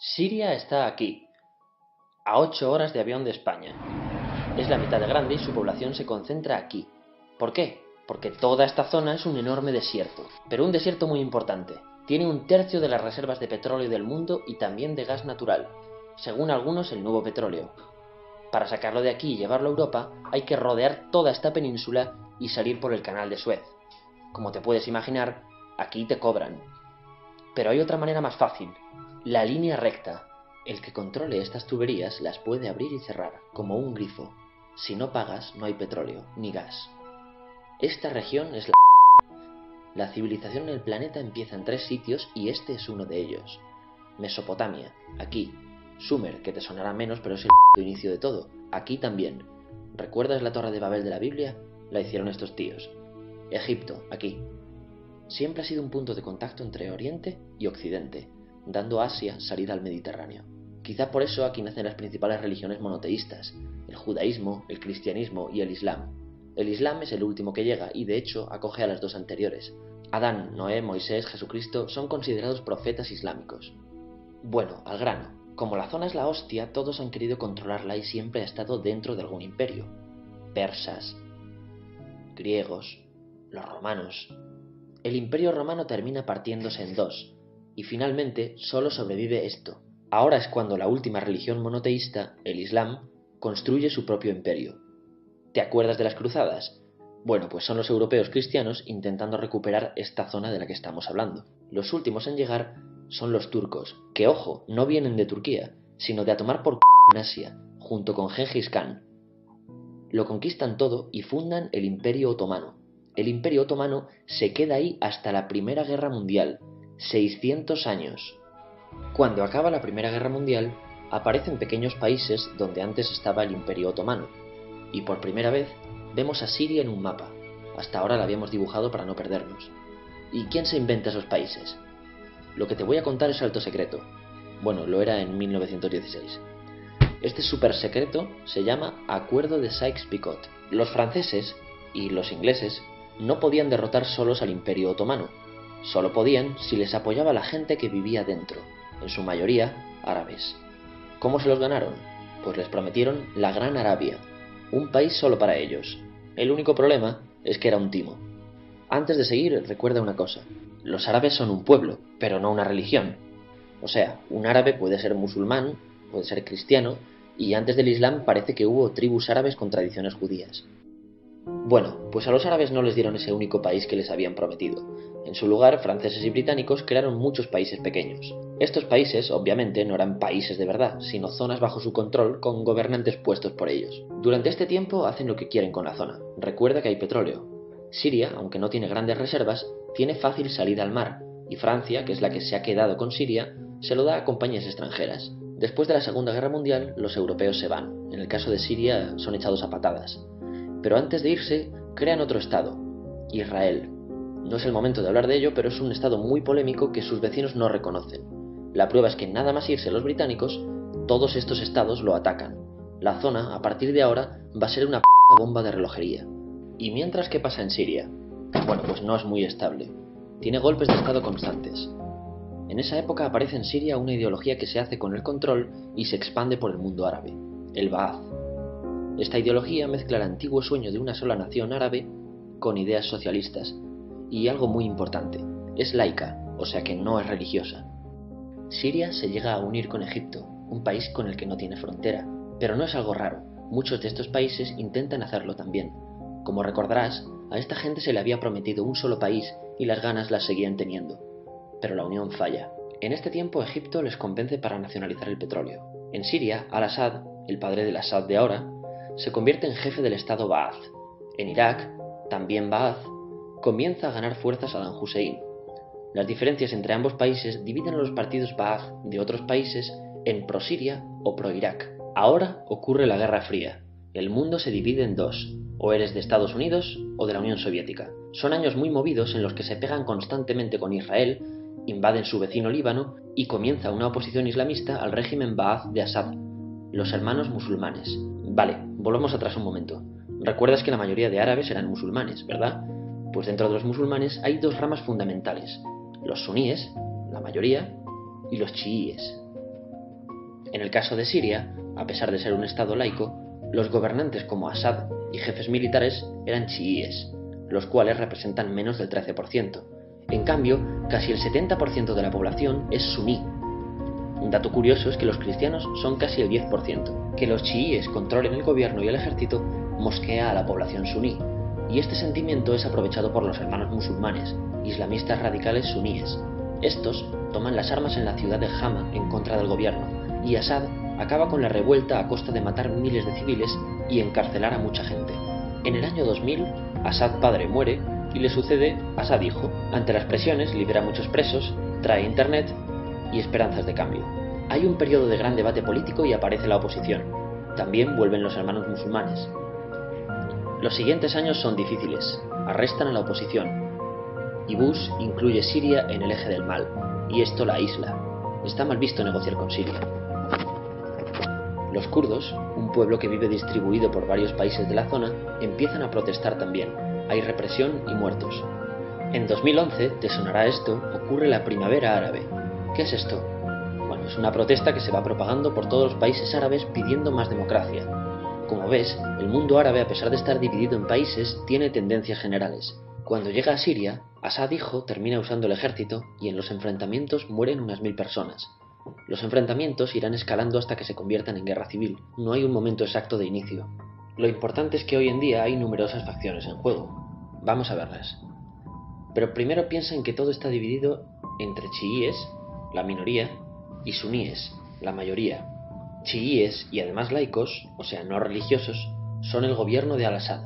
Siria está aquí, a 8 horas de avión de España. Es la mitad de grande y su población se concentra aquí. ¿Por qué? Porque toda esta zona es un enorme desierto, pero un desierto muy importante. Tiene un tercio de las reservas de petróleo del mundo y también de gas natural, según algunos el nuevo petróleo. Para sacarlo de aquí y llevarlo a Europa, hay que rodear toda esta península y salir por el canal de Suez. Como te puedes imaginar, aquí te cobran. Pero hay otra manera más fácil, la línea recta. El que controle estas tuberías las puede abrir y cerrar, como un grifo. Si no pagas, no hay petróleo, ni gas. Esta región es la... La civilización en el planeta empieza en 3 sitios y este es uno de ellos. Mesopotamia, aquí. Sumer, que te sonará menos, pero es el inicio de todo. Aquí también. ¿Recuerdas la Torre de Babel de la Biblia? La hicieron estos tíos. Egipto, aquí. Siempre ha sido un punto de contacto entre Oriente y Occidente, dando a Asia salida al Mediterráneo. Quizá por eso aquí nacen las principales religiones monoteístas, el judaísmo, el cristianismo y el islam. El islam es el último que llega y de hecho acoge a las dos anteriores. Adán, Noé, Moisés, Jesucristo son considerados profetas islámicos. Bueno, al grano. Como la zona es la hostia, todos han querido controlarla y siempre ha estado dentro de algún imperio. Persas, griegos, los romanos. El imperio romano termina partiéndose en dos, y finalmente solo sobrevive esto. Ahora es cuando la última religión monoteísta, el Islam, construye su propio imperio. ¿Te acuerdas de las cruzadas? Bueno, pues son los europeos cristianos intentando recuperar esta zona de la que estamos hablando. Los últimos en llegar son los turcos, que ojo, no vienen de Turquía, sino de a tomar por en Asia, junto con Gengis Khan. Lo conquistan todo y fundan el Imperio Otomano. El Imperio Otomano se queda ahí hasta la Primera Guerra Mundial, 600 años. Cuando acaba la Primera Guerra Mundial, aparecen pequeños países donde antes estaba el Imperio Otomano, y por primera vez vemos a Siria en un mapa. Hasta ahora la habíamos dibujado para no perdernos. ¿Y quién se inventa esos países? Lo que te voy a contar es alto secreto. Bueno, lo era en 1916. Este súper secreto se llama Acuerdo de Sykes-Picot. Los franceses y los ingleses no podían derrotar solos al Imperio Otomano. Solo podían si les apoyaba la gente que vivía dentro, en su mayoría árabes. ¿Cómo se los ganaron? Pues les prometieron la Gran Arabia, un país solo para ellos. El único problema es que era un timo. Antes de seguir, recuerda una cosa. Los árabes son un pueblo, pero no una religión. O sea, un árabe puede ser musulmán, puede ser cristiano, y antes del Islam parece que hubo tribus árabes con tradiciones judías. Bueno, pues a los árabes no les dieron ese único país que les habían prometido. En su lugar, franceses y británicos crearon muchos países pequeños. Estos países, obviamente, no eran países de verdad, sino zonas bajo su control con gobernantes puestos por ellos. Durante este tiempo hacen lo que quieren con la zona. Recuerda que hay petróleo. Siria, aunque no tiene grandes reservas, tiene fácil salida al mar, y Francia, que es la que se ha quedado con Siria, se lo da a compañías extranjeras. Después de la Segunda Guerra Mundial, los europeos se van. En el caso de Siria, son echados a patadas. Pero antes de irse, crean otro estado, Israel. No es el momento de hablar de ello, pero es un estado muy polémico que sus vecinos no reconocen. La prueba es que nada más irse los británicos, todos estos estados lo atacan. La zona, a partir de ahora, va a ser una bomba de relojería. ¿Y mientras qué pasa en Siria? Bueno, pues no es muy estable. Tiene golpes de estado constantes. En esa época aparece en Siria una ideología que se hace con el control y se expande por el mundo árabe, el Ba'ath. Esta ideología mezcla el antiguo sueño de una sola nación árabe con ideas socialistas. Y algo muy importante, es laica, o sea que no es religiosa. Siria se llega a unir con Egipto, un país con el que no tiene frontera, pero no es algo raro, muchos de estos países intentan hacerlo también. Como recordarás, a esta gente se le había prometido un solo país y las ganas las seguían teniendo. Pero la unión falla. En este tiempo Egipto les convence para nacionalizar el petróleo. En Siria, Al-Assad, el padre del Assad de ahora, se convierte en jefe del estado Ba'ath. En Irak, también Ba'ath, comienza a ganar fuerza Saddam Hussein. Las diferencias entre ambos países dividen a los partidos Ba'ath de otros países en pro-Siria o pro-Irak. Ahora ocurre la Guerra Fría. El mundo se divide en dos, o eres de Estados Unidos o de la Unión Soviética. Son años muy movidos en los que se pegan constantemente con Israel, invaden su vecino Líbano y comienza una oposición islamista al régimen Ba'ath de Assad, los hermanos musulmanes. Vale, volvamos atrás un momento. Recuerdas que la mayoría de árabes eran musulmanes, ¿verdad? Pues dentro de los musulmanes hay dos ramas fundamentales, los suníes, la mayoría, y los chiíes. En el caso de Siria, a pesar de ser un estado laico, los gobernantes como Assad y jefes militares eran chiíes, los cuales representan menos del 13%. En cambio, casi el 70% de la población es suní. Un dato curioso es que los cristianos son casi el 10%. Que los chiíes controlen el gobierno y el ejército mosquea a la población suní, y este sentimiento es aprovechado por los hermanos musulmanes, islamistas radicales suníes. Estos toman las armas en la ciudad de Hama en contra del gobierno, y Assad acaba con la revuelta a costa de matar miles de civiles y encarcelar a mucha gente. En el año 2000, Assad padre muere y le sucede Assad hijo. Ante las presiones libera a muchos presos, trae internet y esperanzas de cambio. Hay un periodo de gran debate político y aparece la oposición. También vuelven los hermanos musulmanes. Los siguientes años son difíciles. Arrestan a la oposición. Y Bush incluye Siria en el eje del mal, y esto la aísla. Está mal visto negociar con Siria. Los kurdos, un pueblo que vive distribuido por varios países de la zona, empiezan a protestar también. Hay represión y muertos. En 2011, te sonará esto, ocurre la Primavera Árabe. ¿Qué es esto? Bueno, es una protesta que se va propagando por todos los países árabes pidiendo más democracia. Como ves, el mundo árabe, a pesar de estar dividido en países, tiene tendencias generales. Cuando llega a Siria, Assad hijo termina usando el ejército y en los enfrentamientos mueren unas 1000 personas. Los enfrentamientos irán escalando hasta que se conviertan en guerra civil. No hay un momento exacto de inicio. Lo importante es que hoy en día hay numerosas facciones en juego. Vamos a verlas. Pero primero piensa en que todo está dividido entre chiíes, la minoría, y suníes, la mayoría. Chiíes y además laicos, o sea, no religiosos, son el gobierno de Al-Assad.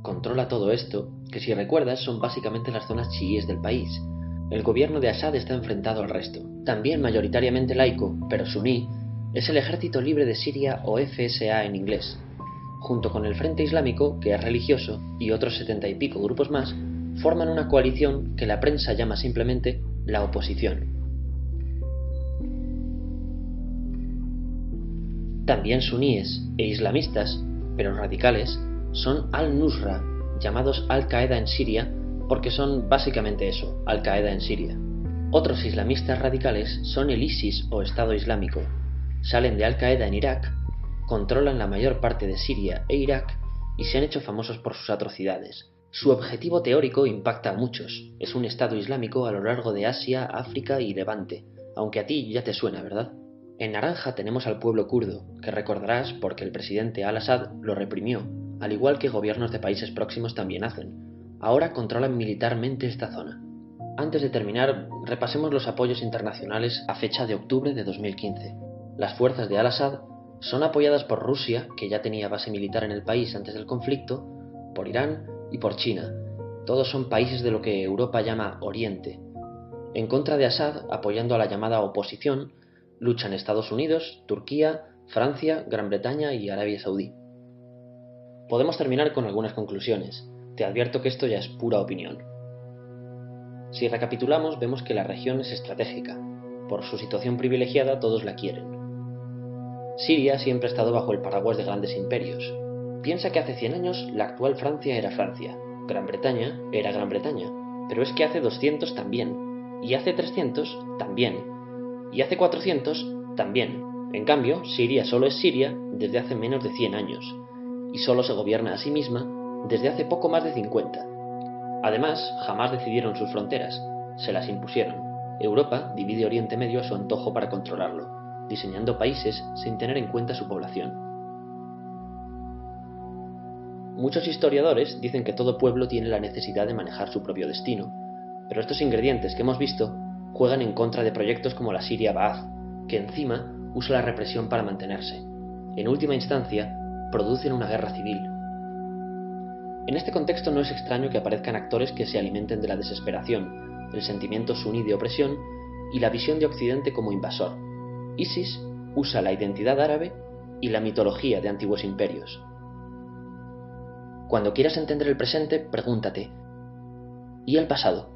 Controla todo esto, que si recuerdas son básicamente las zonas chiíes del país. El gobierno de Assad está enfrentado al resto. También mayoritariamente laico, pero suní, es el Ejército Libre de Siria o FSA en inglés. Junto con el Frente Islámico, que es religioso, y otros 70 y pico grupos más, forman una coalición que la prensa llama simplemente la oposición. También suníes e islamistas, pero radicales, son Al-Nusra, llamados Al-Qaeda en Siria, porque son básicamente eso, Al-Qaeda en Siria. Otros islamistas radicales son el ISIS o Estado Islámico. Salen de Al-Qaeda en Irak, controlan la mayor parte de Siria e Irak y se han hecho famosos por sus atrocidades. Su objetivo teórico impacta a muchos. Es un Estado Islámico a lo largo de Asia, África y Levante, aunque a ti ya te suena, ¿verdad? En naranja tenemos al pueblo kurdo, que recordarás porque el presidente Al-Assad lo reprimió, al igual que gobiernos de países próximos también hacen. Ahora controlan militarmente esta zona. Antes de terminar, repasemos los apoyos internacionales a fecha de octubre de 2015. Las fuerzas de Al-Assad son apoyadas por Rusia, que ya tenía base militar en el país antes del conflicto, por Irán y por China. Todos son países de lo que Europa llama Oriente. En contra de Assad, apoyando a la llamada oposición, luchan Estados Unidos, Turquía, Francia, Gran Bretaña y Arabia Saudí. Podemos terminar con algunas conclusiones. Te advierto que esto ya es pura opinión. Si recapitulamos, vemos que la región es estratégica. Por su situación privilegiada, todos la quieren. Siria siempre ha estado bajo el paraguas de grandes imperios. Piensa que hace 100 años la actual Francia era Francia, Gran Bretaña era Gran Bretaña, pero es que hace 200 también, y hace 300 también, y hace 400 también. En cambio, Siria solo es Siria desde hace menos de 100 años, y solo se gobierna a sí misma desde hace poco más de 50. Además, jamás decidieron sus fronteras, se las impusieron. Europa divide Oriente Medio a su antojo para controlarlo, diseñando países sin tener en cuenta su población. Muchos historiadores dicen que todo pueblo tiene la necesidad de manejar su propio destino, pero estos ingredientes que hemos visto juegan en contra de proyectos como la Siria Ba'ath, que encima usa la represión para mantenerse. En última instancia, producen una guerra civil. En este contexto no es extraño que aparezcan actores que se alimenten de la desesperación, el sentimiento suní de opresión y la visión de Occidente como invasor. ISIS usa la identidad árabe y la mitología de antiguos imperios. Cuando quieras entender el presente, pregúntate, ¿y el pasado?